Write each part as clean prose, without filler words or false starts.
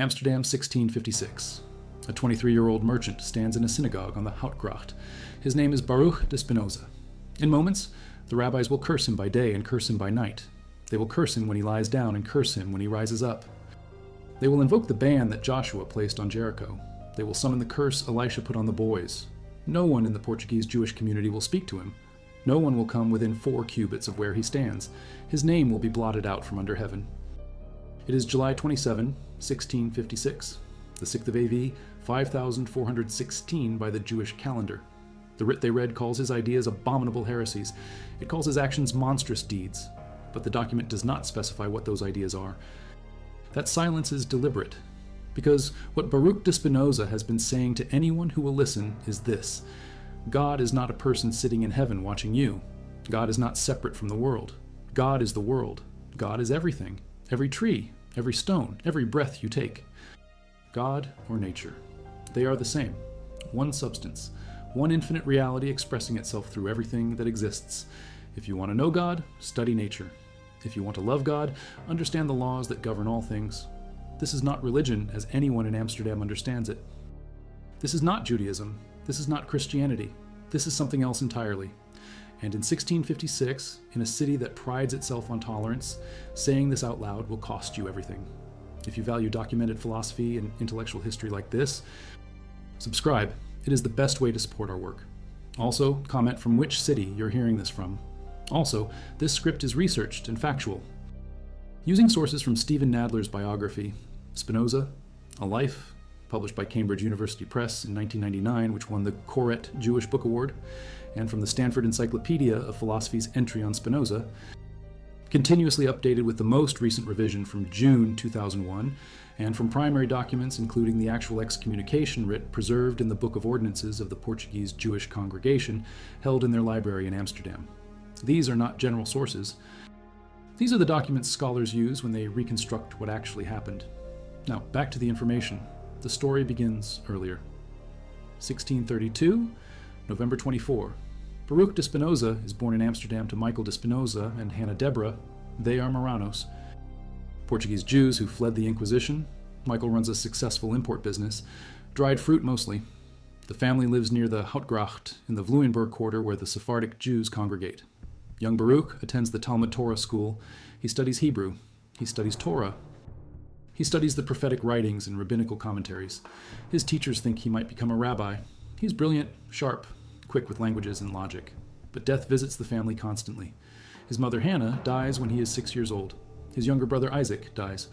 Amsterdam, 1656. A 23-year-old merchant stands in a synagogue on the Houtgracht. His name is Baruch de Spinoza. In moments, the rabbis will curse him by day and curse him by night. They will curse him when he lies down and curse him when he rises up. They will invoke the ban that Joshua placed on Jericho. They will summon the curse Elisha put on the boys. No one in the Portuguese Jewish community will speak to him. No one will come within 4 cubits of where he stands. His name will be blotted out from under heaven. It is July 27, 1656, the 6th of AV, 5416 by the Jewish calendar. The writ they read calls his ideas abominable heresies. It calls his actions monstrous deeds, but the document does not specify what those ideas are. That silence is deliberate, because what Baruch de Spinoza has been saying to anyone who will listen is this: God is not a person sitting in heaven watching you. God is not separate from the world. God is the world. God is everything, every tree, every stone, every breath you take. God or nature, they are the same, one substance, one infinite reality expressing itself through everything that exists. If you want to know God, study nature. If you want to love God, understand the laws that govern all things. This is not religion as anyone in Amsterdam understands it. This is not Judaism. This is not Christianity. This is something else entirely. And in 1656, in a city that prides itself on tolerance, saying this out loud will cost you everything. If you value documented philosophy and intellectual history like this, subscribe. It is the best way to support our work. Also, comment from which city you're hearing this from. Also, this script is researched and factual. Using sources from Stephen Nadler's biography, Spinoza, A Life, published by Cambridge University Press in 1999, which won the Koret Jewish Book Award, and from the Stanford Encyclopedia of Philosophy's entry on Spinoza, continuously updated with the most recent revision from June 2001, and from primary documents including the actual excommunication writ preserved in the Book of Ordinances of the Portuguese Jewish congregation held in their library in Amsterdam. These are not general sources. These are the documents scholars use when they reconstruct what actually happened. Now, back to the information. The story begins earlier. 1632, November 24. Baruch de Spinoza is born in Amsterdam to Michael de Spinoza and Hannah Deborah. They are Marranos. Portuguese Jews who fled the Inquisition. Michael runs a successful import business, dried fruit mostly. The family lives near the Houtgracht in the Vluenburg quarter where the Sephardic Jews congregate. Young Baruch attends the Talmud Torah school. He studies Hebrew. He studies Torah. He studies the prophetic writings and rabbinical commentaries. His teachers think he might become a rabbi. He's brilliant, sharp, quick with languages and logic. But death visits the family constantly. His mother Hannah dies when he is 6 years old. His younger brother Isaac dies.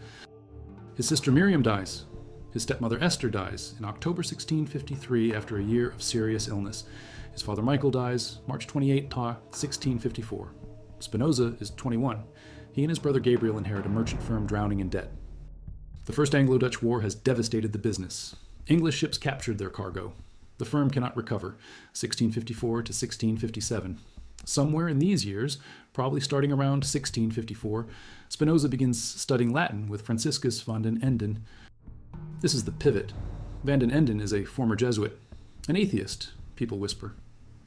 His sister Miriam dies. His stepmother Esther dies in October 1653 after a year of serious illness. His father Michael dies March 28, 1654. Spinoza is 21. He and his brother Gabriel inherit a merchant firm drowning in debt. The First Anglo-Dutch War has devastated the business. English ships captured their cargo. The firm cannot recover, 1654 to 1657. Somewhere in these years, probably starting around 1654, Spinoza begins studying Latin with Franciscus van den Enden. This is the pivot. Van den Enden is a former Jesuit, an atheist, people whisper,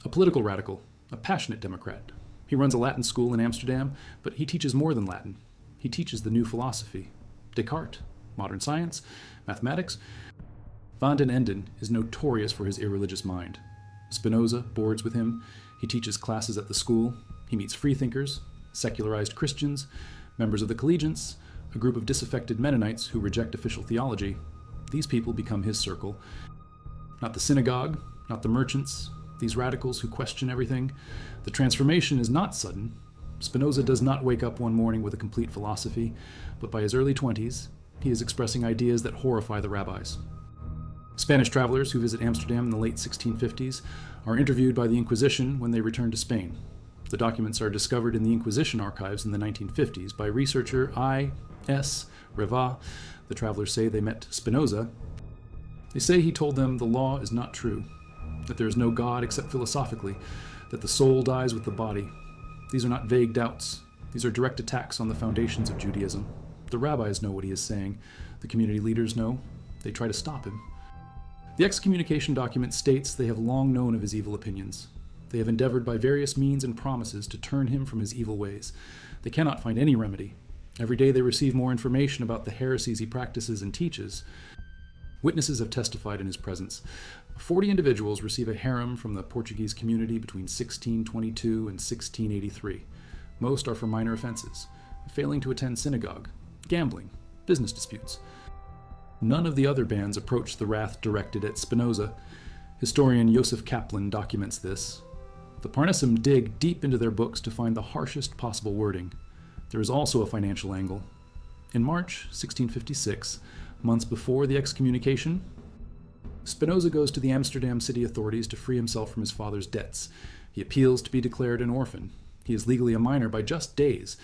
a political radical, a passionate Democrat. He runs a Latin school in Amsterdam, but he teaches more than Latin. He teaches the new philosophy, Descartes, modern science, mathematics. Van den Enden is notorious for his irreligious mind. Spinoza boards with him. He teaches classes at the school. He meets freethinkers, secularized Christians, members of the collegiants, a group of disaffected Mennonites who reject official theology. These people become his circle. Not the synagogue, not the merchants, these radicals who question everything. The transformation is not sudden. Spinoza does not wake up one morning with a complete philosophy, but by his early 20s, he is expressing ideas that horrify the rabbis. Spanish travelers who visit Amsterdam in the late 1650s are interviewed by the Inquisition when they return to Spain. The documents are discovered in the Inquisition archives in the 1950s by researcher I.S. Reva. The travelers say they met Spinoza. They say he told them the law is not true, that there is no God except philosophically, that the soul dies with the body. These are not vague doubts. These are direct attacks on the foundations of Judaism. The rabbis know what he is saying. The community leaders know. They try to stop him. The excommunication document states they have long known of his evil opinions. They have endeavored by various means and promises to turn him from his evil ways. They cannot find any remedy. Every day they receive more information about the heresies he practices and teaches. Witnesses have testified in his presence. 40 individuals receive a harem from the Portuguese community between 1622 and 1683. Most are for minor offenses: failing to attend synagogue, gambling, business disputes. None of the other bands approached the wrath directed at Spinoza. Historian Joseph Kaplan documents this. The Parnasim dig deep into their books to find the harshest possible wording. There is also a financial angle. In March 1656, months before the excommunication, Spinoza goes to the Amsterdam city authorities to free himself from his father's debts. He appeals to be declared an orphan. He is legally a minor by just days.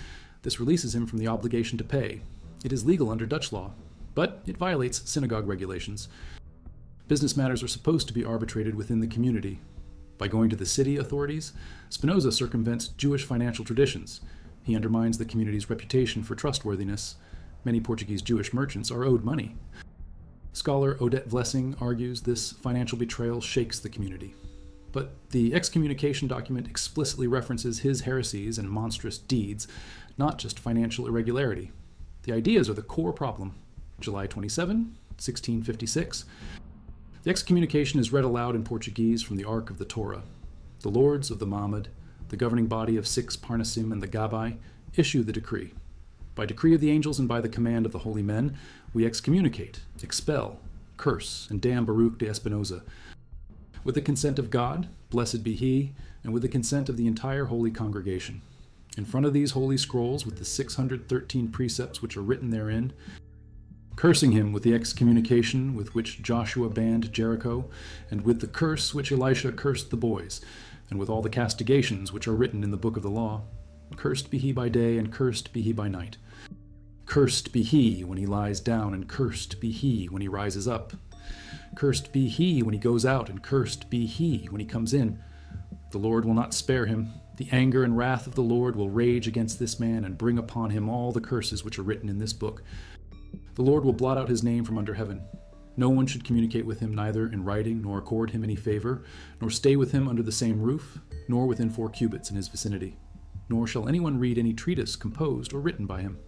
This releases him from the obligation to pay. It is legal under Dutch law, but it violates synagogue regulations. Business matters are supposed to be arbitrated within the community. By going to the city authorities, Spinoza circumvents Jewish financial traditions. He undermines the community's reputation for trustworthiness. Many Portuguese Jewish merchants are owed money. Scholar Odette Vlessing argues this financial betrayal shakes the community. But the excommunication document explicitly references his heresies and monstrous deeds, not just financial irregularity. The ideas are the core problem. July 27, 1656. The excommunication is read aloud in Portuguese from the Ark of the Torah. The lords of the Mamad, the governing body of 6 Parnasim and the Gabai, issue the decree. By decree of the angels and by the command of the holy men, we excommunicate, expel, curse, and damn Baruch de Spinoza. With the consent of God, blessed be he, and with the consent of the entire holy congregation. In front of these holy scrolls, with the 613 precepts which are written therein, cursing him with the excommunication with which Joshua banned Jericho, and with the curse which Elisha cursed the boys, and with all the castigations which are written in the book of the law. Cursed be he by day, and cursed be he by night. Cursed be he when he lies down, and cursed be he when he rises up. Cursed be he when he goes out, and cursed be he when he comes in. The Lord will not spare him. The anger and wrath of the Lord will rage against this man, and bring upon him all the curses which are written in this book. The Lord will blot out his name from under heaven. No one should communicate with him neither in writing, nor accord him any favor, nor stay with him under the same roof, nor within 4 cubits in his vicinity. Nor shall anyone read any treatise composed or written by him.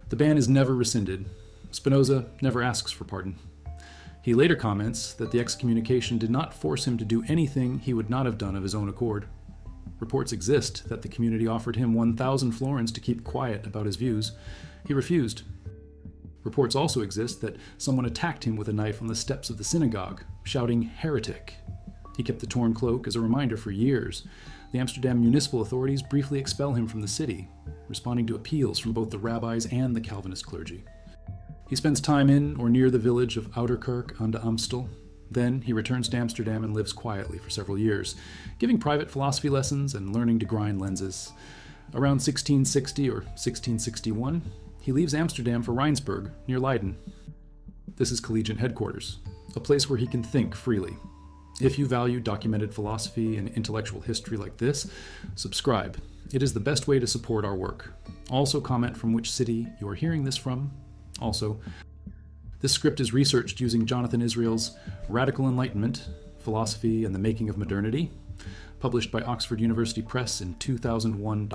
The ban is never rescinded. Spinoza never asks for pardon. He later comments that the excommunication did not force him to do anything he would not have done of his own accord. Reports exist that the community offered him 1,000 florins to keep quiet about his views. He refused. Reports also exist that someone attacked him with a knife on the steps of the synagogue, shouting, "Heretic." He kept the torn cloak as a reminder for years. The Amsterdam municipal authorities briefly expel him from the city, responding to appeals from both the rabbis and the Calvinist clergy. He spends time in or near the village of Ouderkerk aan de Amstel. Then he returns to Amsterdam and lives quietly for several years, giving private philosophy lessons and learning to grind lenses. Around 1660 or 1661, he leaves Amsterdam for Rijnsburg, near Leiden. This is collegiate headquarters, a place where he can think freely. If you value documented philosophy and intellectual history like this, subscribe. It is the best way to support our work. Also comment from which city you are hearing this from. Also, this script is researched using Jonathan Israel's Radical Enlightenment, Philosophy and the Making of Modernity, published by Oxford University Press in 2001,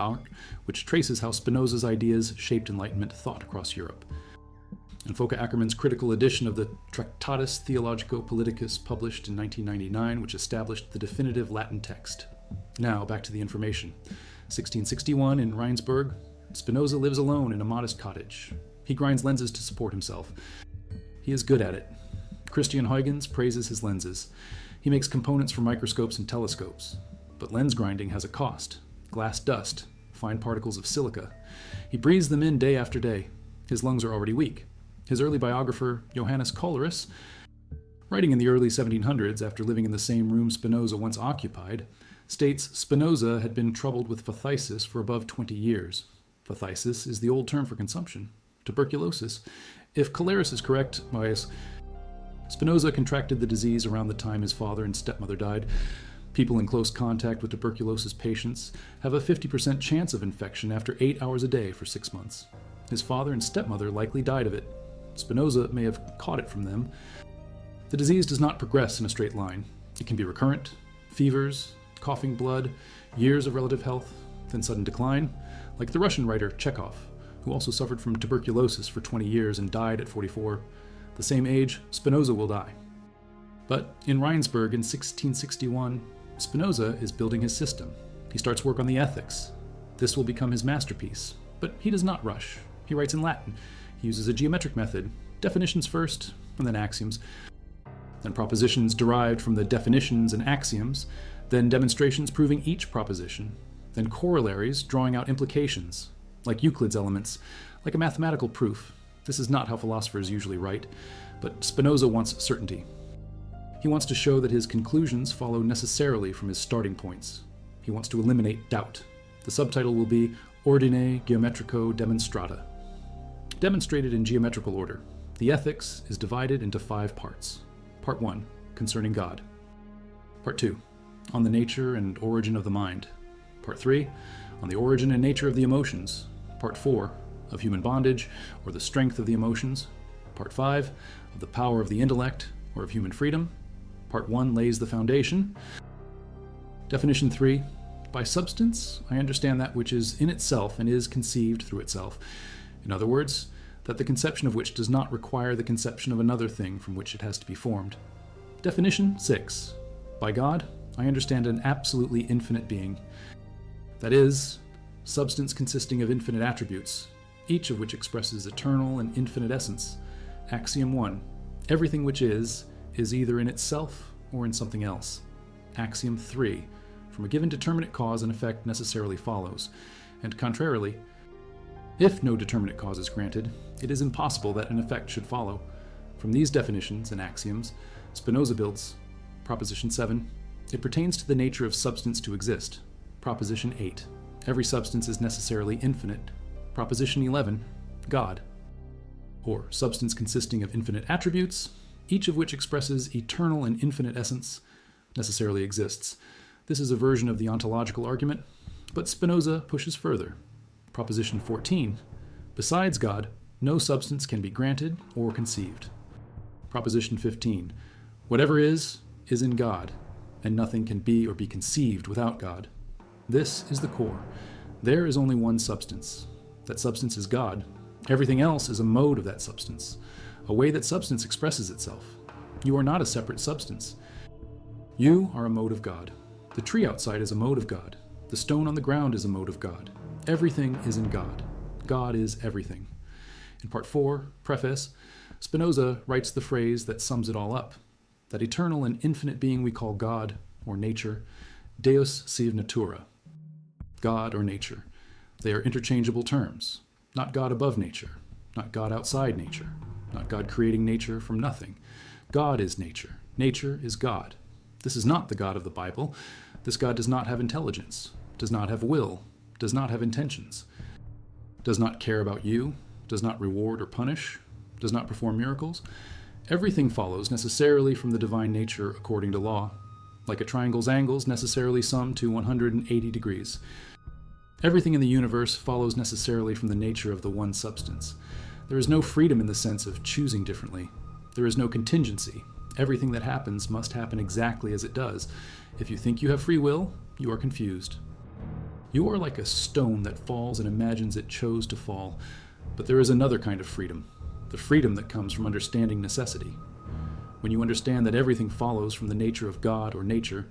which traces how Spinoza's ideas shaped Enlightenment thought across Europe. And Foka Ackerman's critical edition of the Tractatus Theologico-Politicus, published in 1999, which established the definitive Latin text. Now, back to the information. 1661 in Rijnsburg, Spinoza lives alone in a modest cottage. He grinds lenses to support himself. He is good at it. Christian Huygens praises his lenses. He makes components for microscopes and telescopes. But lens grinding has a cost. Glass dust, fine particles of silica. He breathes them in day after day. His lungs are already weak. His early biographer, Johannes Colerus, writing in the early 1700s after living in the same room Spinoza once occupied, states Spinoza had been troubled with phthisis for above 20 years. Phthisis is the old term for consumption. Tuberculosis. If Colerus is correct, Spinoza contracted the disease around the time his father and stepmother died. People in close contact with tuberculosis patients have a 50% chance of infection after 8 hours a day for 6 months. His father and stepmother likely died of it. Spinoza may have caught it from them. The disease does not progress in a straight line. It can be recurrent, fevers, coughing blood, years of relative health, then sudden decline, like the Russian writer Chekhov, who also suffered from tuberculosis for 20 years and died at 44, the same age Spinoza will die. But in Rheinsberg in 1661, Spinoza is building his system. He starts work on the ethics. This will become his masterpiece, but he does not rush. He writes in Latin. He uses a geometric method, definitions first, and then axioms. Then propositions derived from the definitions and axioms, then demonstrations proving each proposition, then corollaries drawing out implications, like Euclid's elements, like a mathematical proof. This is not how philosophers usually write, but Spinoza wants certainty. He wants to show that his conclusions follow necessarily from his starting points. He wants to eliminate doubt. The subtitle will be Ordine Geometrico Demonstrata. Demonstrated in geometrical order, the ethics is divided into 5 parts. Part 1, concerning God. Part 2, on the nature and origin of the mind. Part 3, on the origin and nature of the emotions. Part 4, of human bondage, or the strength of the emotions. Part 5, of the power of the intellect, or of human freedom. Part 1 lays the foundation. Definition 3, by substance, I understand that which is in itself and is conceived through itself. In other words, that the conception of which does not require the conception of another thing from which it has to be formed. Definition 6, by God, I understand an absolutely infinite being. That is, substance consisting of infinite attributes, each of which expresses eternal and infinite essence. Axiom 1, everything which is either in itself or in something else. Axiom 3, from a given determinate cause an effect necessarily follows, and contrarily, if no determinate cause is granted, it is impossible that an effect should follow. From these definitions and axioms, Spinoza builds Proposition 7, it pertains to the nature of substance to exist. Proposition 8, every substance is necessarily infinite. Proposition 11, God, or substance consisting of infinite attributes, each of which expresses eternal and infinite essence, necessarily exists. This is a version of the ontological argument, but Spinoza pushes further. Proposition 14, besides God, no substance can be granted or conceived. Proposition 15, whatever is in God, and nothing can be or be conceived without God. This is the core. There is only one substance. That substance is God. Everything else is a mode of that substance, a way that substance expresses itself. You are not a separate substance. You are a mode of God. The tree outside is a mode of God. The stone on the ground is a mode of God. Everything is in God. God is everything. In Part 4, Preface, Spinoza writes the phrase that sums it all up. That eternal and infinite being we call God, or nature, Deus sive natura. God or nature. They are interchangeable terms. Not God above nature, not God outside nature, not God creating nature from nothing. God is nature. Nature is God. This is not the God of the Bible. This God does not have intelligence, does not have will, does not have intentions, does not care about you, does not reward or punish, does not perform miracles. Everything follows necessarily from the divine nature according to law. Like a triangle's angles necessarily sum to 180 degrees. Everything in the universe follows necessarily from the nature of the one substance. There is no freedom in the sense of choosing differently. There is no contingency. Everything that happens must happen exactly as it does. If you think you have free will, you are confused. You are like a stone that falls and imagines it chose to fall. But there is another kind of freedom, the freedom that comes from understanding necessity. When you understand that everything follows from the nature of God or nature,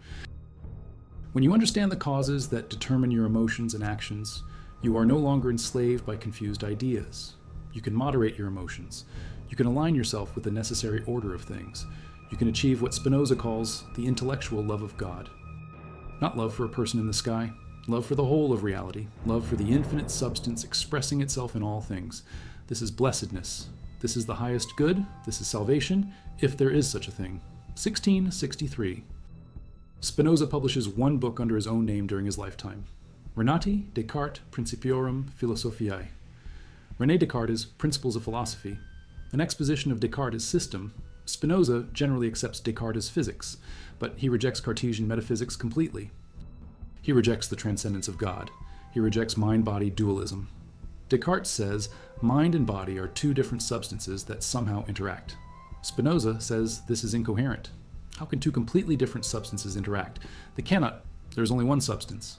when you understand the causes that determine your emotions and actions, you are no longer enslaved by confused ideas. You can moderate your emotions. You can align yourself with the necessary order of things. You can achieve what Spinoza calls the intellectual love of God. Not love for a person in the sky, love for the whole of reality, love for the infinite substance expressing itself in all things. This is blessedness. This is the highest good. This is salvation, if there is such a thing. 1663. Spinoza publishes one book under his own name during his lifetime. Renati Descartes Principiorum Philosophiae. René Descartes' Principles of Philosophy. An exposition of Descartes' system. Spinoza generally accepts Descartes' physics, but he rejects Cartesian metaphysics completely. He rejects the transcendence of God. He rejects mind-body dualism. Descartes says mind and body are two different substances that somehow interact. Spinoza says this is incoherent. How can two completely different substances interact? They cannot. There is only one substance.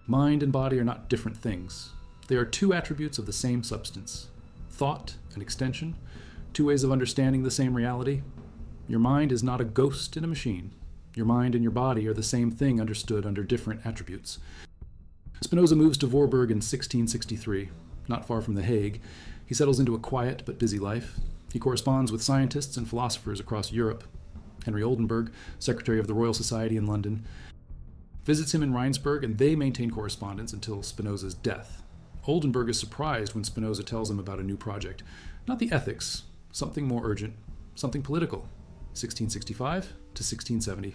Mind and body are not different things. They are two attributes of the same substance: thought and extension, two ways of understanding the same reality. Your mind is not a ghost in a machine. Your mind and your body are the same thing understood under different attributes. Spinoza moves to Voorburg in 1663, not far from The Hague. He settles into a quiet but busy life. He corresponds with scientists and philosophers across Europe. Henry Oldenburg, secretary of the Royal Society in London, visits him in Rheinsberg, and they maintain correspondence until Spinoza's death. Oldenburg is surprised when Spinoza tells him about a new project. Not the ethics, something more urgent, something political. 1665 to 1670.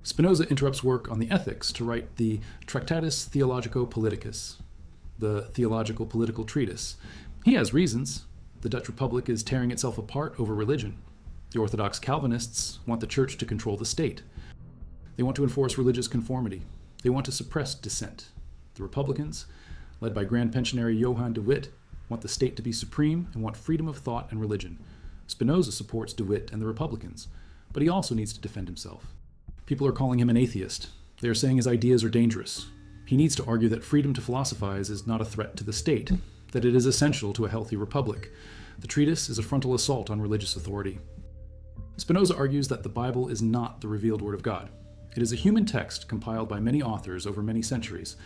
Spinoza interrupts work on the ethics to write the Tractatus Theologico-Politicus, the theological political treatise. He has reasons. The Dutch Republic is tearing itself apart over religion. The Orthodox Calvinists want the church to control the state. They want to enforce religious conformity. They want to suppress dissent. The Republicans, led by Grand Pensionary Johann de Witt, want the state to be supreme and want freedom of thought and religion. Spinoza supports de Witt and the Republicans, but he also needs to defend himself. People are calling him an atheist. They are saying his ideas are dangerous. He needs to argue that freedom to philosophize is not a threat to the state, that it is essential to a healthy republic. The treatise is a frontal assault on religious authority. Spinoza argues that the Bible is not the revealed Word of God. It is a human text compiled by many authors over many centuries.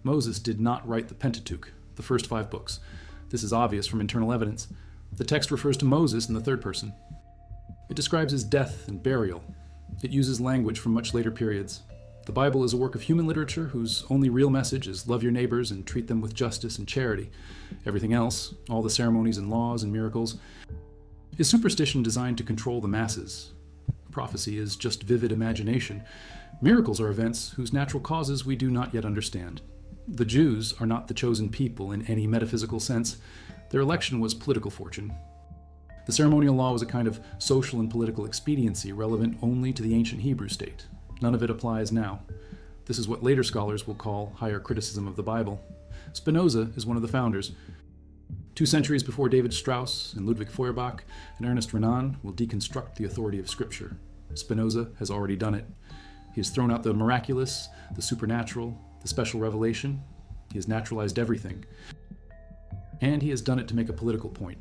Moses did not write the Pentateuch, the first 5 books. This is obvious from internal evidence. The text refers to Moses in the third person. It describes his death and burial. It uses language from much later periods. The Bible is a work of human literature whose only real message is love your neighbors and treat them with justice and charity. Everything else, all the ceremonies and laws and miracles, is superstition designed to control the masses. Prophecy is just vivid imagination. Miracles are events whose natural causes we do not yet understand. The Jews are not the chosen people in any metaphysical sense. Their election was political fortune. The ceremonial law was a kind of social and political expediency relevant only to the ancient Hebrew state. None of it applies now. This is what later scholars will call higher criticism of the Bible. Spinoza is one of the founders. 2 centuries before David Strauss and Ludwig Feuerbach and Ernest Renan will deconstruct the authority of Scripture. Spinoza has already done it. He has thrown out the miraculous, the supernatural, the special revelation. He has naturalized everything. And he has done it to make a political point.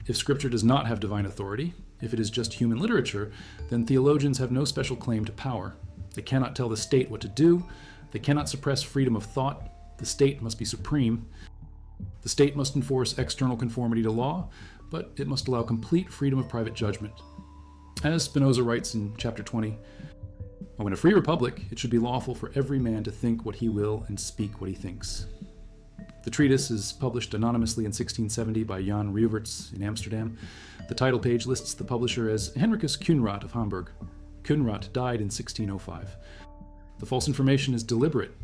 If Scripture does not have divine authority, if it is just human literature, then theologians have no special claim to power. They cannot tell the state what to do. They cannot suppress freedom of thought. The state must be supreme. The state must enforce external conformity to law, but it must allow complete freedom of private judgment. As Spinoza writes in chapter 20, "In a free republic, it should be lawful for every man to think what he will and speak what he thinks." The treatise is published anonymously in 1670 by Jan Reuverts in Amsterdam. The title page lists the publisher as Henricus Kuenrath of Hamburg. Kuenrath died in 1605. The false information is deliberate.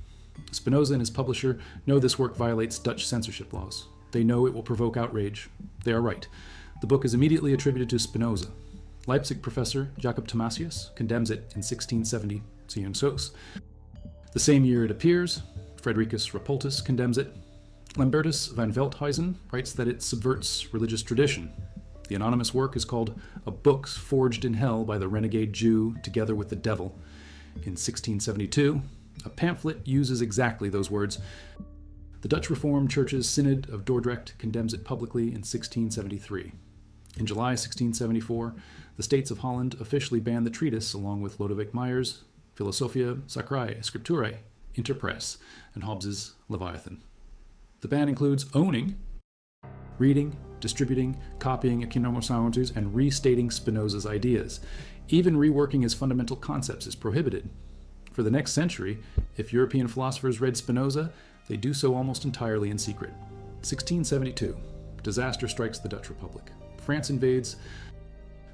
Spinoza and his publisher know this work violates Dutch censorship laws. They know it will provoke outrage. They are right. The book is immediately attributed to Spinoza. Leipzig professor Jacob Thomasius condemns it in 1670, the same year it appears. Fredericus Rapultus condemns it. Lambertus van Veldhuizen writes that it subverts religious tradition. The anonymous work is called A Book Forged in Hell by the Renegade Jew Together with the Devil. In 1672, a pamphlet uses exactly those words. The Dutch Reformed Church's Synod of Dordrecht condemns it publicly in 1673. In July 1674, the States of Holland officially banned the treatise along with Lodewijk Meyer's Philosophia Sacrae Scripturae, Interpres, and Hobbes's Leviathan. The ban includes owning, reading, distributing, copying commentaries, and restating Spinoza's ideas. Even reworking his fundamental concepts is prohibited. For the next century, if European philosophers read Spinoza, they do so almost entirely in secret. 1672. Disaster strikes the Dutch Republic. France invades.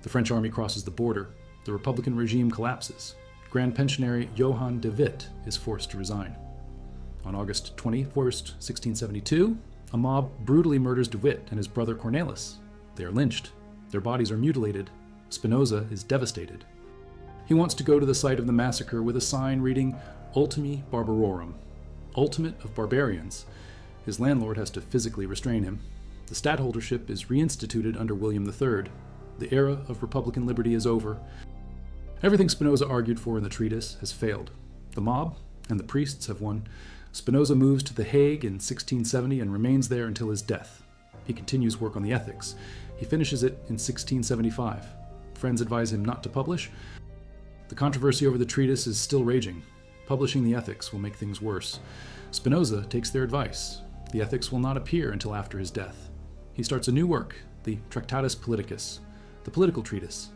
The French army crosses the border. The Republican regime collapses. Grand Pensionary Johann de Witt is forced to resign. On August 21st, 1672, a mob brutally murders de Witt and his brother Cornelis. They are lynched. Their bodies are mutilated. Spinoza is devastated. He wants to go to the site of the massacre with a sign reading Ultimi Barbarorum, ultimate of barbarians. His landlord has to physically restrain him. The stadtholdership is reinstituted under William III. The era of Republican liberty is over. Everything Spinoza argued for in the treatise has failed. The mob and the priests have won. Spinoza moves to The Hague in 1670 and remains there until his death. He continues work on the ethics. He finishes it in 1675. Friends advise him not to publish. The controversy over the treatise is still raging. Publishing the ethics will make things worse. Spinoza takes their advice. The ethics will not appear until after his death. He starts a new work, the Tractatus Politicus, the political treatise,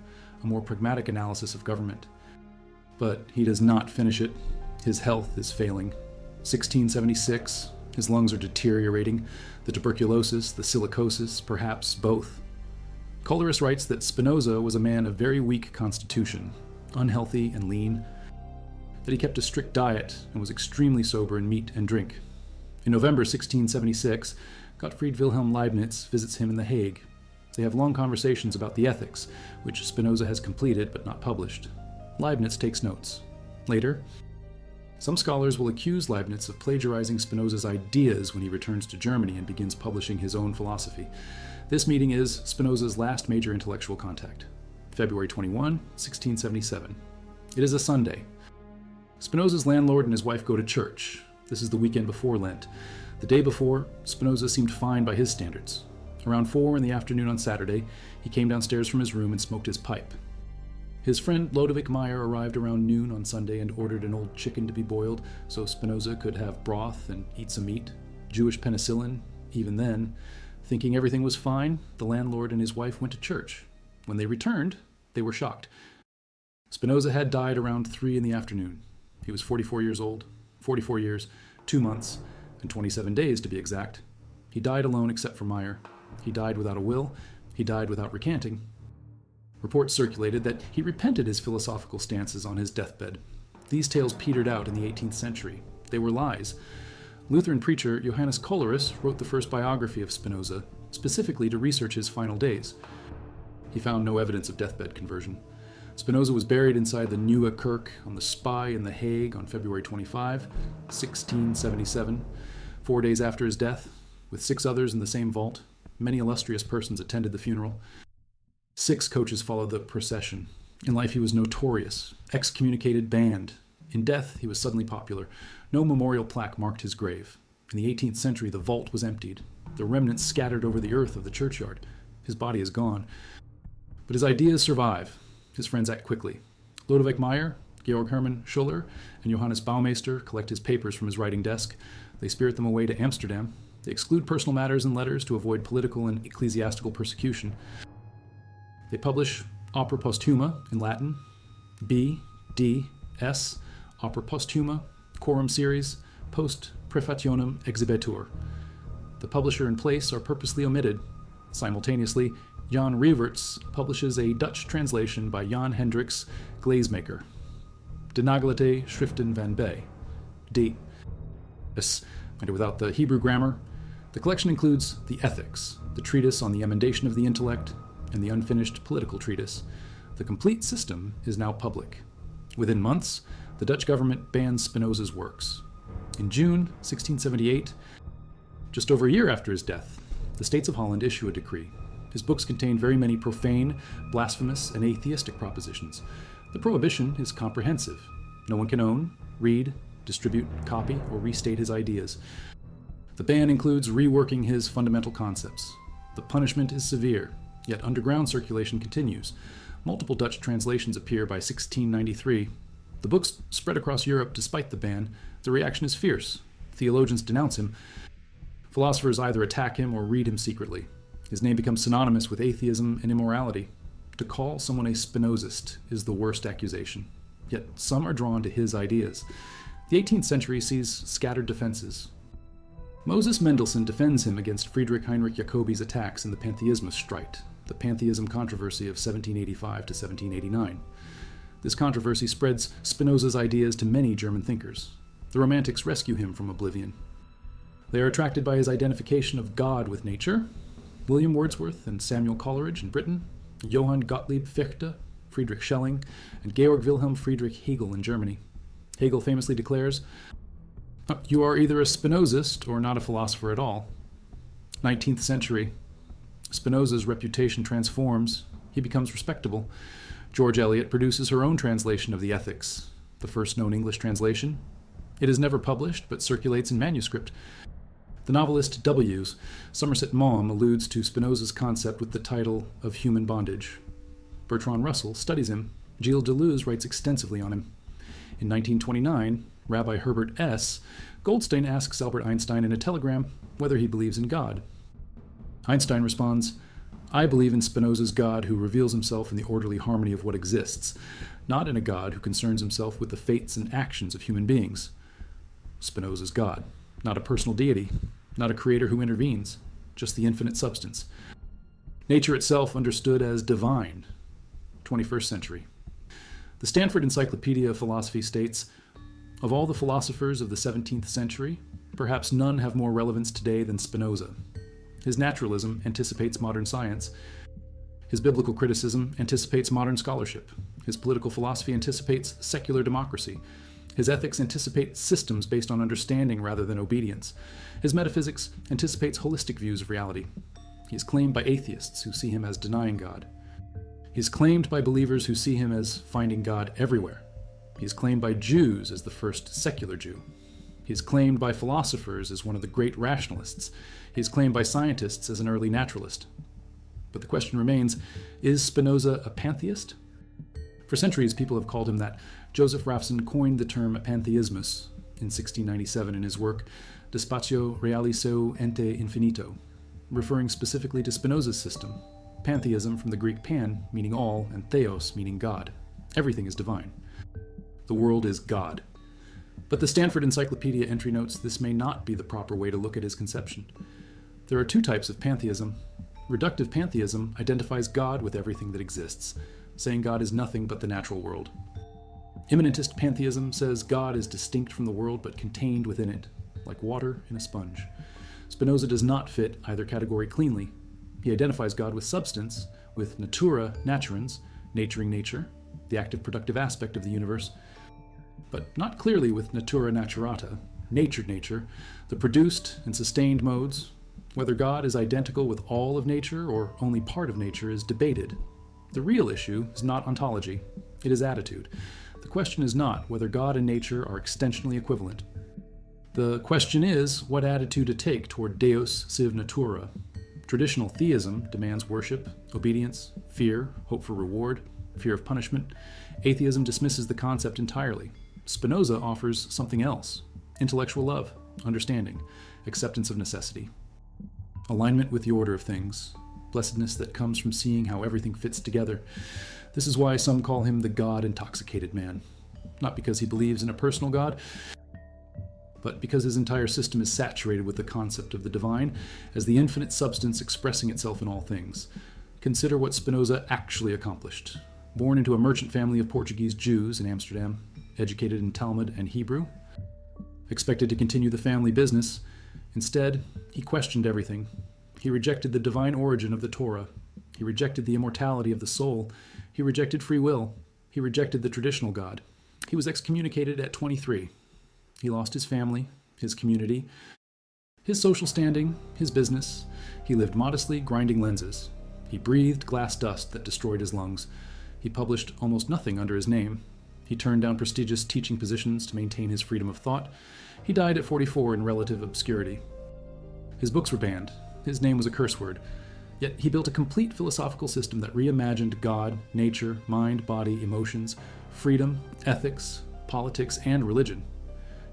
a more pragmatic analysis of government. But he does not finish it. His health is failing. 1676, his lungs are deteriorating, the tuberculosis, the silicosis, perhaps both. Coleris writes that Spinoza was a man of very weak constitution, unhealthy and lean, that he kept a strict diet and was extremely sober in meat and drink. In November 1676, Gottfried Wilhelm Leibniz visits him in The Hague. They have long conversations about the ethics, which Spinoza has completed but not published. Leibniz takes notes. Later, some scholars will accuse Leibniz of plagiarizing Spinoza's ideas when he returns to Germany and begins publishing his own philosophy. This meeting is Spinoza's last major intellectual contact, February 21, 1677. It is a Sunday. Spinoza's landlord and his wife go to church. This is the weekend before Lent. The day before, Spinoza seemed fine by his standards. Around 4 in the afternoon on Saturday, he came downstairs from his room and smoked his pipe. His friend Lodewijk Meyer arrived around noon on Sunday and ordered an old chicken to be boiled so Spinoza could have broth and eat some meat, Jewish penicillin. Even then, thinking everything was fine, the landlord and his wife went to church. When they returned, they were shocked. Spinoza had died around 3 in the afternoon. He was 44 years old, 44 years, 2 months, and 27 days to be exact. He died alone except for Meyer. He died without a will. He died without recanting. Reports circulated that he repented his philosophical stances on his deathbed. These tales petered out in the 18th century. They were lies. Lutheran preacher Johannes Coleris wrote the first biography of Spinoza, specifically to research his final days. He found no evidence of deathbed conversion. Spinoza was buried inside the Nieuwe Kerk on the Spy in The Hague on February 25, 1677, 4 days after his death, with 6 others in the same vault. Many illustrious persons attended the funeral. 6 coaches followed the procession. In life he was notorious, excommunicated, banned. In death he was suddenly popular. No memorial plaque marked his grave. In the 18th century the vault was emptied, the remnants scattered over the earth of the churchyard. His body is gone. But his ideas survive. His friends act quickly. Lodewijk Meyer, Georg Hermann Schuller, and Johannes Baumeister collect his papers from his writing desk. They spirit them away to Amsterdam. They exclude personal matters and letters to avoid political and ecclesiastical persecution. They publish Opera Posthuma in Latin, B, D, S, Opera Posthuma, Quorum Series, Post Prefationem Exhibitur. The publisher and place are purposely omitted. Simultaneously, Jan Reeverts publishes a Dutch translation by Jan Hendricks Glazemaker, De Nagelate Schriften van Bij, D. S. Without the Hebrew grammar. The collection includes the Ethics, the treatise on the emendation of the intellect, and the unfinished political treatise. The complete system is now public. Within months, the Dutch government bans Spinoza's works. In June 1678, just over a year after his death, the States of Holland issue a decree. His books contain very many profane, blasphemous, and atheistic propositions. The prohibition is comprehensive. No one can own, read, distribute, copy, or restate his ideas. The ban includes reworking his fundamental concepts. The punishment is severe, yet underground circulation continues. Multiple Dutch translations appear by 1693. The books spread across Europe despite the ban. The reaction is fierce. Theologians denounce him. Philosophers either attack him or read him secretly. His name becomes synonymous with atheism and immorality. To call someone a Spinozist is the worst accusation. Yet some are drawn to his ideas. The 18th century sees scattered defenses. Moses Mendelssohn defends him against Friedrich Heinrich Jacobi's attacks in the Pantheismus Streit, the pantheism controversy of 1785 to 1789. This controversy spreads Spinoza's ideas to many German thinkers. The Romantics rescue him from oblivion. They are attracted by his identification of God with nature. William Wordsworth and Samuel Coleridge in Britain, Johann Gottlieb Fichte, Friedrich Schelling, and Georg Wilhelm Friedrich Hegel in Germany. Hegel famously declares, "You are either a Spinozist or not a philosopher at all." 19th century. Spinoza's reputation transforms. He becomes respectable. George Eliot produces her own translation of the Ethics, the first known English translation. It is never published, but circulates in manuscript. The novelist W's Somerset Maugham alludes to Spinoza's concept with the title of Human Bondage. Bertrand Russell studies him. Gilles Deleuze writes extensively on him. In 1929, Rabbi Herbert S. Goldstein asks Albert Einstein in a telegram whether he believes in God. Einstein responds, "I believe in Spinoza's God who reveals himself in the orderly harmony of what exists, not in a God who concerns himself with the fates and actions of human beings. Spinoza's God, not a personal deity, not a creator who intervenes, just the infinite substance. Nature itself understood as divine." 21st century. The Stanford Encyclopedia of Philosophy states, "Of all the philosophers of the 17th century, perhaps none have more relevance today than Spinoza. His naturalism anticipates modern science. His biblical criticism anticipates modern scholarship. His political philosophy anticipates secular democracy. His ethics anticipate systems based on understanding rather than obedience. His metaphysics anticipates holistic views of reality. He is claimed by atheists who see him as denying God. He is claimed by believers who see him as finding God everywhere. He is claimed by Jews as the first secular Jew. He is claimed by philosophers as one of the great rationalists. He is claimed by scientists as an early naturalist. But the question remains, is Spinoza a pantheist? For centuries, people have called him that. Joseph Raphson coined the term pantheismus in 1697 in his work De Spatio Reali Seu Ente Infinito, referring specifically to Spinoza's system. Pantheism from the Greek pan, meaning all, and theos, meaning God. Everything is divine. The world is God. But the Stanford Encyclopedia entry notes this may not be the proper way to look at his conception. There are two types of pantheism. Reductive pantheism identifies God with everything that exists, saying God is nothing but the natural world. Immanentist pantheism says God is distinct from the world but contained within it, like water in a sponge. Spinoza does not fit either category cleanly. He identifies God with substance, with natura naturans, naturing nature, the active productive aspect of the universe, but not clearly with natura naturata, natured nature, the produced and sustained modes. Whether God is identical with all of nature or only part of nature is debated. The real issue is not ontology, it is attitude. The question is not whether God and nature are extensionally equivalent. The question is what attitude to take toward Deus sive natura. Traditional theism demands worship, obedience, fear, hope for reward, fear of punishment. Atheism dismisses the concept entirely. Spinoza offers something else: intellectual love, understanding, acceptance of necessity, alignment with the order of things, blessedness that comes from seeing how everything fits together. This is why some call him the God-intoxicated man. Not because he believes in a personal God, but because his entire system is saturated with the concept of the divine as the infinite substance expressing itself in all things. Consider what Spinoza actually accomplished. Born into a merchant family of Portuguese Jews in Amsterdam, educated in Talmud and Hebrew, expected to continue the family business. Instead, he questioned everything. He rejected the divine origin of the Torah. He rejected the immortality of the soul. He rejected free will. He rejected the traditional God. He was excommunicated at 23. He lost his family, his community, his social standing, his business. He lived modestly, grinding lenses. He breathed glass dust that destroyed his lungs. He published almost nothing under his name. He turned down prestigious teaching positions to maintain his freedom of thought. He died at 44 in relative obscurity. His books were banned. His name was a curse word. Yet he built a complete philosophical system that reimagined God, nature, mind, body, emotions, freedom, ethics, politics, and religion.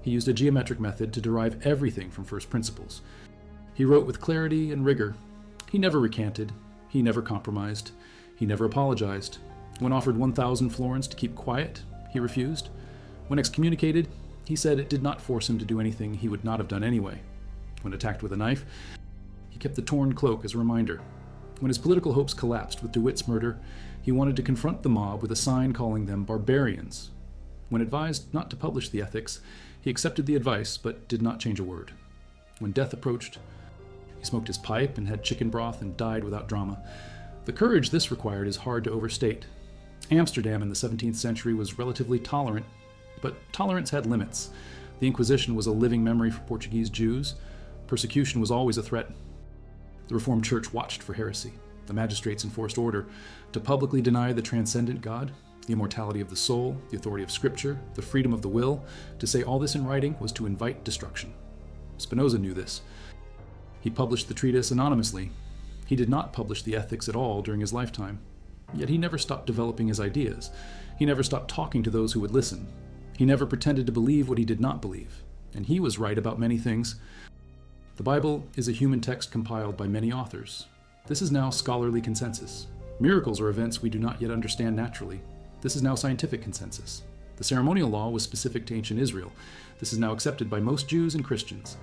He used a geometric method to derive everything from first principles. He wrote with clarity and rigor. He never recanted. He never compromised. He never apologized. When offered 1,000 florins to keep quiet, he refused. When excommunicated, he said it did not force him to do anything he would not have done anyway. When attacked with a knife, he kept the torn cloak as a reminder. When his political hopes collapsed with DeWitt's murder, he wanted to confront the mob with a sign calling them barbarians. When advised not to publish the ethics, he accepted the advice but did not change a word. When death approached, he smoked his pipe and had chicken broth and died without drama. The courage this required is hard to overstate. Amsterdam in the 17th century was relatively tolerant, but tolerance had limits. The Inquisition was a living memory for Portuguese Jews. Persecution was always a threat. The Reformed Church watched for heresy. The magistrates enforced order. To publicly deny the transcendent God, the immortality of the soul, the authority of Scripture, the freedom of the will. To say all this in writing was to invite destruction. Spinoza knew this. He published the treatise anonymously. He did not publish the Ethics at all during his lifetime. Yet he never stopped developing his ideas. He never stopped talking to those who would listen. He never pretended to believe what he did not believe. And he was right about many things. The Bible is a human text compiled by many authors. This is now scholarly consensus. Miracles are events we do not yet understand naturally. This is now scientific consensus. The ceremonial law was specific to ancient Israel. This is now accepted by most Jews and Christians.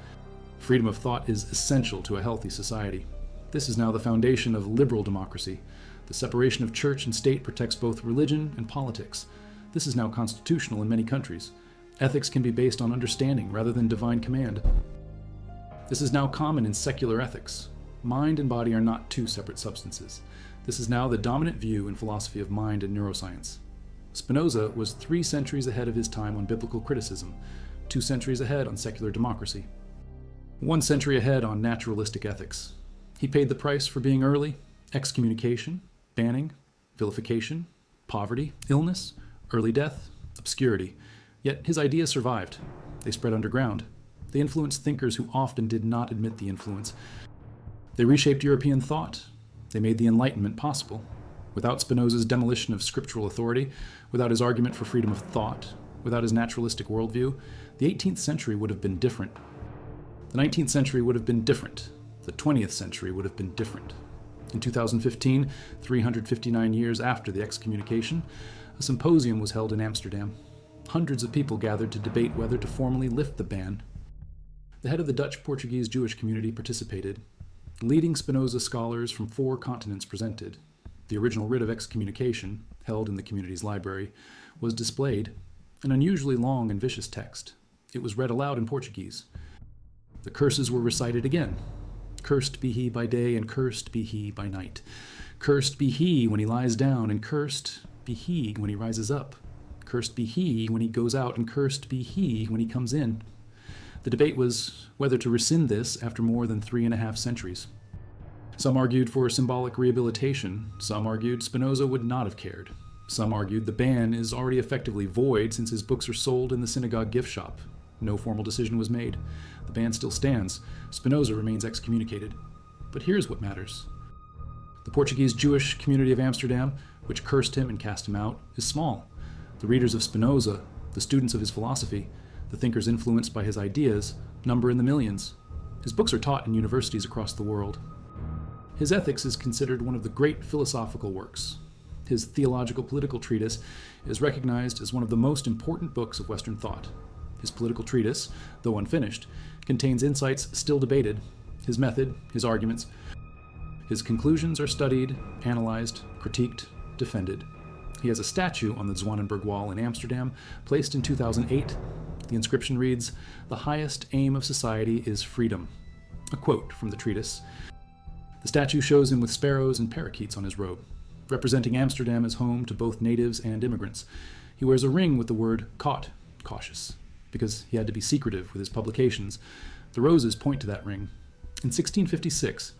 Freedom of thought is essential to a healthy society. This is now the foundation of liberal democracy. The separation of church and state protects both religion and politics. This is now constitutional in many countries. Ethics can be based on understanding rather than divine command. This is now common in secular ethics. Mind and body are not two separate substances. This is now the dominant view in philosophy of mind and neuroscience. Spinoza was 3 centuries ahead of his time on biblical criticism, 2 centuries ahead on secular democracy, 1 century ahead on naturalistic ethics. He paid the price for being early: excommunication, banning, vilification, poverty, illness, early death, obscurity. Yet his ideas survived. They spread underground. They influenced thinkers who often did not admit the influence. They reshaped European thought. They made the Enlightenment possible. Without Spinoza's demolition of scriptural authority, without his argument for freedom of thought, without his naturalistic worldview, the 18th century would have been different. The 19th century would have been different. The 20th century would have been different. In 2015, 359 years after the excommunication, a symposium was held in Amsterdam. Hundreds of people gathered to debate whether to formally lift the ban. The head of the Dutch Portuguese Jewish community participated. Leading Spinoza scholars from 4 continents presented. The original writ of excommunication, held in the community's library, was displayed, an unusually long and vicious text. It was read aloud in Portuguese. The curses were recited again. Cursed be he by day, and cursed be he by night. Cursed be he when he lies down, and cursed be he when he rises up. Cursed be he when he goes out, and cursed be he when he comes in. The debate was whether to rescind this after more than 3.5 centuries. Some argued for symbolic rehabilitation. Some argued Spinoza would not have cared. Some argued the ban is already effectively void since his books are sold in the synagogue gift shop. No formal decision was made. The ban still stands. Spinoza remains excommunicated. But here's what matters. The Portuguese Jewish community of Amsterdam, which cursed him and cast him out, is small. The readers of Spinoza, the students of his philosophy, the thinkers influenced by his ideas, number in the millions. His books are taught in universities across the world. His Ethics is considered one of the great philosophical works. His theological political treatise is recognized as one of the most important books of Western thought. His political treatise, though unfinished, contains insights still debated. His method, his arguments, his conclusions are studied, analyzed, critiqued, defended. He has a statue on the Zwanenburg Wall in Amsterdam, placed in 2008. The inscription reads, "The highest aim of society is freedom." A quote from the treatise. The statue shows him with sparrows and parakeets on his robe, representing Amsterdam as home to both natives and immigrants. He wears a ring with the word "caught," cautious, because he had to be secretive with his publications. The roses point to that ring. In 1656,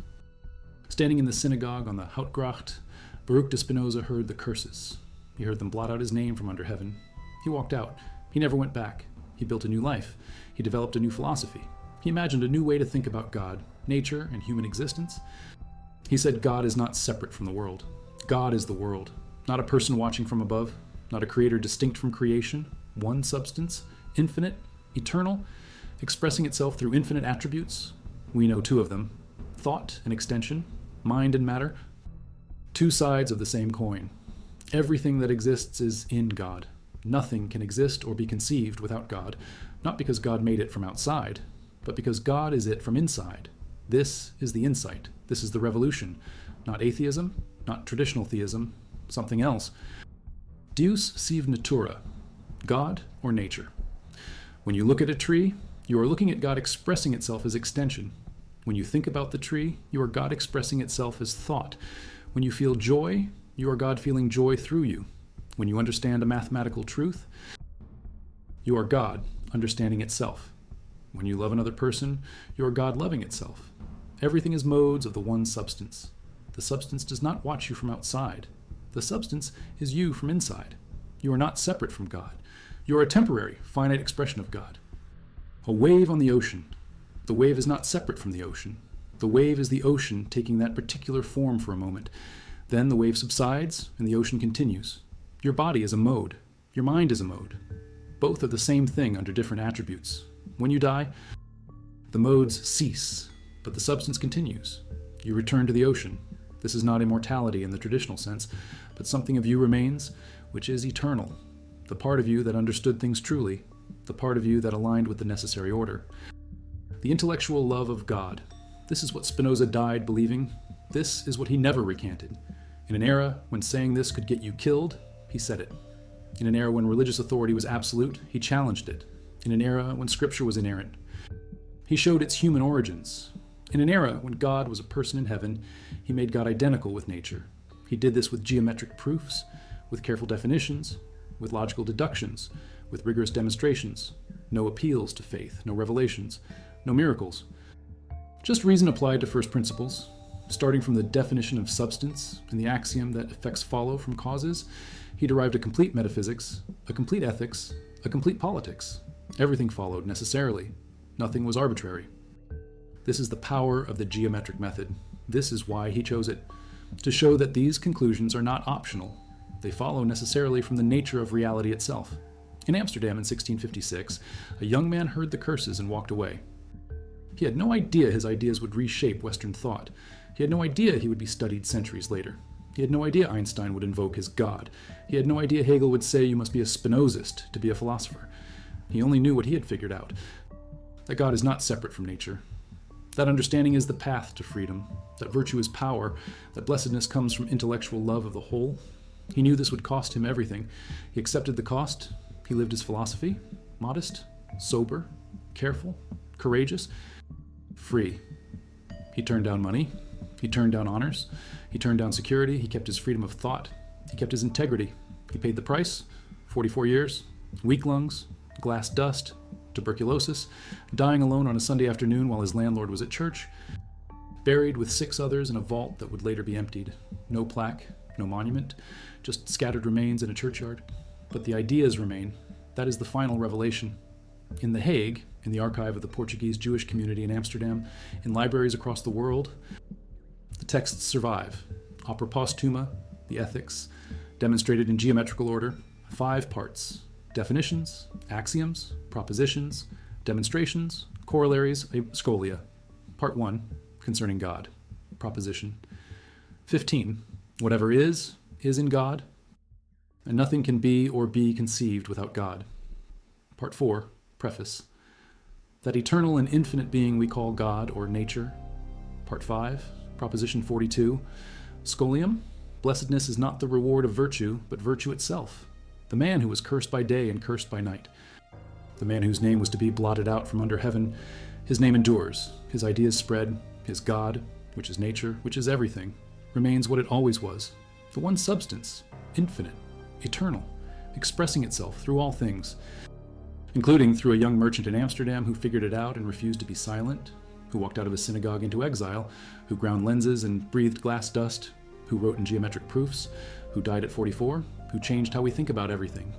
standing in the synagogue on the Houtgracht, Baruch de Spinoza heard the curses. He heard them blot out his name from under heaven. He walked out. He never went back. He built a new life. He developed a new philosophy. He imagined a new way to think about God, nature, and human existence. He said God is not separate from the world. God is the world, not a person watching from above, not a creator distinct from creation, one substance, infinite, eternal, expressing itself through infinite attributes. We know 2 of them: thought and extension, mind and matter. 2 sides of the same coin. Everything that exists is in God. Nothing can exist or be conceived without God, not because God made it from outside, but because God is it from inside. This is the insight. This is the revolution. Not atheism, not traditional theism, something else. Deus sive natura, God or nature. When you look at a tree, you are looking at God expressing itself as extension. When you think about the tree, you are God expressing itself as thought. When you feel joy, you are God feeling joy through you. When you understand a mathematical truth, you are God understanding itself. When you love another person, you are God loving itself. Everything is modes of the one substance. The substance does not watch you from outside. The substance is you from inside. You are not separate from God. You are a temporary, finite expression of God. A wave on the ocean. The wave is not separate from the ocean. The wave is the ocean taking that particular form for a moment. Then the wave subsides and the ocean continues. Your body is a mode. Your mind is a mode. Both are the same thing under different attributes. When you die, the modes cease, but the substance continues. You return to the ocean. This is not immortality in the traditional sense, but something of you remains, which is eternal. The part of you that understood things truly, the part of you that aligned with the necessary order. The intellectual love of God. This is what Spinoza died believing. This is what he never recanted. In an era when saying this could get you killed, he said it. In an era when religious authority was absolute, he challenged it. In an era when scripture was inerrant, he showed its human origins. In an era when God was a person in heaven, he made God identical with nature. He did this with geometric proofs, with careful definitions, with logical deductions, with rigorous demonstrations. No appeals to faith, no revelations, no miracles. Just reason applied to first principles, starting from the definition of substance and the axiom that effects follow from causes. He derived a complete metaphysics, a complete ethics, a complete politics. Everything followed necessarily. Nothing was arbitrary. This is the power of the geometric method. This is why he chose it, to show that these conclusions are not optional. They follow necessarily from the nature of reality itself. In Amsterdam in 1656, a young man heard the curses and walked away. He had no idea his ideas would reshape Western thought. He had no idea he would be studied centuries later. He had no idea Einstein would invoke his God. He had no idea Hegel would say you must be a Spinozist to be a philosopher. He only knew what he had figured out, that God is not separate from nature. That understanding is the path to freedom, that virtue is power, that blessedness comes from intellectual love of the whole. He knew this would cost him everything. He accepted the cost. He lived his philosophy, modest, sober, careful, courageous, free. He turned down money. He turned down honors. He turned down security. He kept his freedom of thought. He kept his integrity. He paid the price, 44 years, weak lungs, glass dust, tuberculosis, dying alone on a Sunday afternoon while his landlord was at church, buried with 6 others in a vault that would later be emptied. No plaque, no monument, just scattered remains in a churchyard. But the ideas remain. That is the final revelation. In The Hague, in the archive of the Portuguese Jewish community in Amsterdam, in libraries across the world, the texts survive. Opera postuma, the ethics, demonstrated in geometrical order, 5 parts. Definitions, axioms, propositions, demonstrations, corollaries, scholia. Part 1, concerning God. Proposition. 15, whatever is in God, and nothing can be or be conceived without God. Part 4, preface. That eternal and infinite being we call God or nature. Part 5, proposition 42, scholium. Blessedness is not the reward of virtue, but virtue itself. The man who was cursed by day and cursed by night. The man whose name was to be blotted out from under heaven, his name endures, his ideas spread, his God, which is nature, which is everything, remains what it always was. The one substance, infinite, eternal, expressing itself through all things, including through a young merchant in Amsterdam who figured it out and refused to be silent, who walked out of his synagogue into exile, who ground lenses and breathed glass dust, who wrote in geometric proofs, who died at 44, who changed how we think about everything,